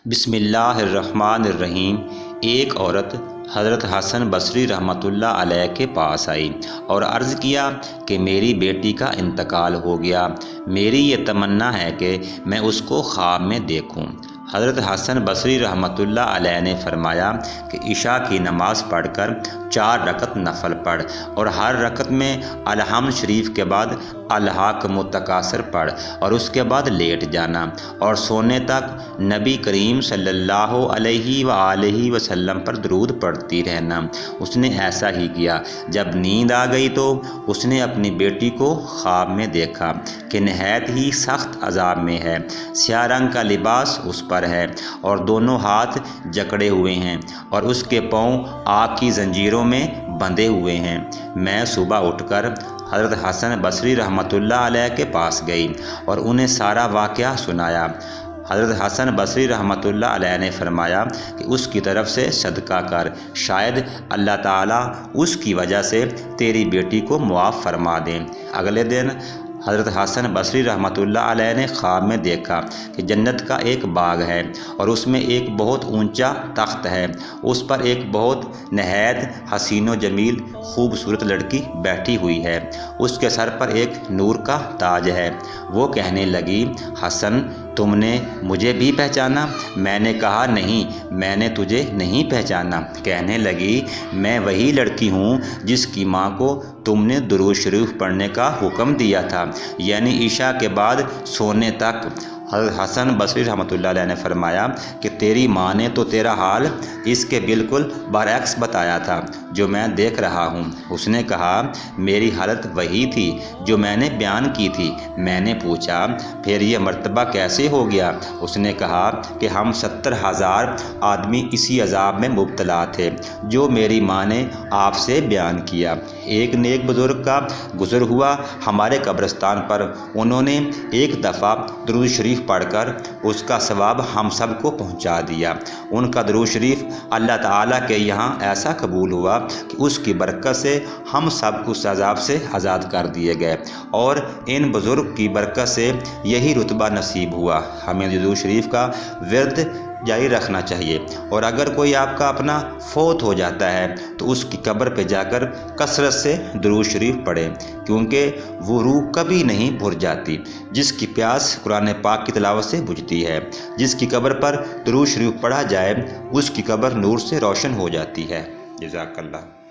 بسم اللہ الرحمن الرحیم۔ ایک عورت حضرت حسن بصری رحمتہ اللہ علیہ کے پاس آئی اور عرض کیا کہ میری بیٹی کا انتقال ہو گیا، میری یہ تمنا ہے کہ میں اس کو خواب میں دیکھوں۔ حضرت حسن بصری رحمتہ اللہ علیہ نے فرمایا کہ عشاء کی نماز پڑھ کر 4 رکعت نفل پڑھ اور ہر رکعت میں الحمد شریف کے بعد اللہ متکاثر پڑھ اور اس کے بعد لیٹ جانا اور سونے تک نبی کریم صلی اللہ علیہ وآلہ وسلم پر درود پڑھتی رہنا۔ اس نے ایسا ہی کیا۔ جب نیند آ گئی تو اس نے اپنی بیٹی کو خواب میں دیکھا کہ نہایت ہی سخت عذاب میں ہے، سیاہ رنگ کا لباس اس پر ہے اور دونوں ہاتھ جکڑے ہوئے ہیں اور اس کے پاؤں آگ کی زنجیروں میں بندھے ہوئے ہیں۔ میں صبح اٹھ کر حضرت حسن بصری رحمتہ اللہ علیہ کے پاس گئی اور انہیں سارا واقعہ سنایا۔ حضرت حسن بصری رحمتہ اللہ علیہ نے فرمایا کہ اس کی طرف سے صدقہ کر، شاید اللہ تعالیٰ اس کی وجہ سے تیری بیٹی کو معاف فرما دیں۔ اگلے دن حضرت حسن بصری رحمتہ اللہ علیہ نے خواب میں دیکھا کہ جنت کا ایک باغ ہے اور اس میں ایک بہت اونچا تخت ہے، اس پر ایک بہت نہایت حسین و جمیل خوبصورت لڑکی بیٹھی ہوئی ہے، اس کے سر پر ایک نور کا تاج ہے۔ وہ کہنے لگی، حسن تم نے مجھے بھی پہچانا؟ میں نے کہا نہیں، میں نے تجھے نہیں پہچانا۔ کہنے لگی، میں وہی لڑکی ہوں جس کی ماں کو تم نے درود شریف پڑھنے کا حکم دیا تھا، یعنی عشاء کے بعد سونے تک۔ حضرت حسن بصری رحمتہ اللہ علیہ نے فرمایا کہ تیری ماں نے تو تیرا حال اس کے بالکل برعکس بتایا تھا جو میں دیکھ رہا ہوں۔ اس نے کہا، میری حالت وہی تھی جو میں نے بیان کی تھی۔ میں نے پوچھا، پھر یہ مرتبہ کیسے ہو گیا؟ اس نے کہا کہ ہم 70,000 آدمی اسی عذاب میں مبتلا تھے جو میری ماں نے آپ سے بیان کیا۔ ایک نیک بزرگ کا گزر ہوا ہمارے قبرستان پر، انہوں نے ایک دفعہ درود شریف پڑھ کر اس کا ثواب ہم سب کو پہنچا دیا۔ ان کا درود شریف اللہ تعالیٰ کے یہاں ایسا قبول ہوا کہ اس کی برکت سے ہم سب اس عذاب سے آزاد کر دیے گئے اور ان بزرگ کی برکت سے یہی رتبہ نصیب ہوا۔ ہمیں درود شریف کا ورد جاری رکھنا چاہیے، اور اگر کوئی آپ کا اپنا فوت ہو جاتا ہے تو اس کی قبر پہ جا کر کثرت سے درود شریف پڑھیں، کیونکہ وہ روح کبھی نہیں بھر جاتی۔ جس کی پیاس قرآن پاک کی تلاوت سے بجھتی ہے، جس کی قبر پر درود شریف پڑھا جائے، اس کی قبر نور سے روشن ہو جاتی ہے۔ جزاک اللہ۔